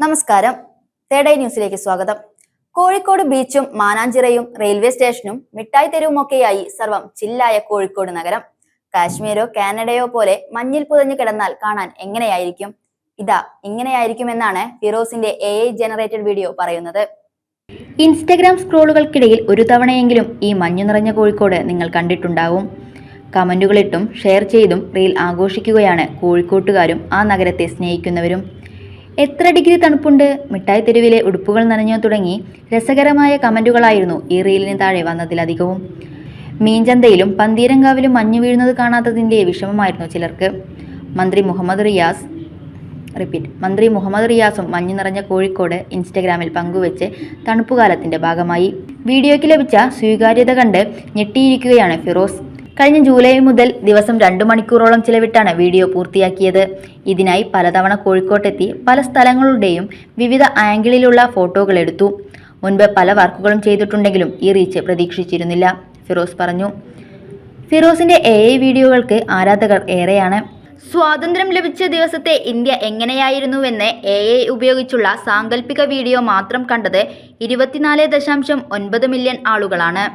നമസ്കാരം. തേടൈ ന്യൂസിലേക്ക് സ്വാഗതം. കോഴിക്കോട് ബീച്ചും മാനാഞ്ചിറയും റെയിൽവേ സ്റ്റേഷനും മിഠായി തെരുവുമൊക്കെയായി സർവം ചില്ലായ കോഴിക്കോട് നഗരം. കാശ്മീരോ കാനഡയോ പോലെ മഞ്ഞിൽ പുതഞ്ഞു കിടന്നാൽ കാണാൻ എങ്ങനെയായിരിക്കും? ഇതാ ഇങ്ങനെയായിരിക്കുമെന്നാണ് ഫിറോസിന്റെ AI ജനറേറ്റഡ് വീഡിയോ പറയുന്നത്. ഇൻസ്റ്റഗ്രാം സ്ക്രോളുകൾക്കിടയിൽ ഒരു തവണയെങ്കിലും ഈ മഞ്ഞു നിറഞ്ഞ കോഴിക്കോട് നിങ്ങൾ കണ്ടിട്ടുണ്ടാവും. കമന്റുകളിട്ടും ഷെയർ ചെയ്തും റീൽ ആഘോഷിക്കുകയാണ് കോഴിക്കോട്ടുകാരും ആ നഗരത്തെ സ്നേഹിക്കുന്നവരും. എത്ര ഡിഗ്രി തണുപ്പുണ്ട്, മിഠായി തെരുവിലെ ഉടുപ്പുകൾ നനഞ്ഞു തുടങ്ങി രസകരമായ കമന്റുകളായിരുന്നു ഈ റീലിന് താഴെ വന്നതിലധികവും. മീൻചന്തയിലും പന്തീരങ്കാവിലും മഞ്ഞു വീഴുന്നത് കാണാത്തതിൻ്റെ വിഷമമായിരുന്നു ചിലർക്ക്. മന്ത്രി മുഹമ്മദ് റിയാസും മഞ്ഞു നിറഞ്ഞ കോഴിക്കോട് ഇൻസ്റ്റഗ്രാമിൽ പങ്കുവെച്ച് തണുപ്പുകാലത്തിന്റെ ഭാഗമായി. വീഡിയോയ്ക്ക് ലഭിച്ച സ്വീകാര്യത കണ്ട് ഞെട്ടിയിരിക്കുകയാണ് ഫിറോസ്. കഴിഞ്ഞ ജൂലൈ മുതൽ ദിവസം 2 മണിക്കൂറോളം ചിലവിട്ടാണ് വീഡിയോ പൂർത്തിയാക്കിയത്. ഇതിനായി പലതവണ കോഴിക്കോട്ടെത്തി പല സ്ഥലങ്ങളുടെയും വിവിധ ആംഗിളിലുള്ള ഫോട്ടോകൾ എടുത്തു. മുൻപ് പല വർക്കുകളും ചെയ്തിട്ടുണ്ടെങ്കിലും ഈ റീച്ച് പ്രതീക്ഷിച്ചിരുന്നില്ല, ഫിറോസ് പറഞ്ഞു. ഫിറോസിന്റെ AI വീഡിയോകൾക്ക് ആരാധകർ ഏറെയാണ്. സ്വാതന്ത്ര്യം ലഭിച്ച ദിവസത്തെ ഇന്ത്യ എങ്ങനെയായിരുന്നുവെന്ന് AI ഉപയോഗിച്ചുള്ള സാങ്കല്പിക വീഡിയോ മാത്രം കണ്ടത് 24.9 മില്യൺ ആളുകളാണ്.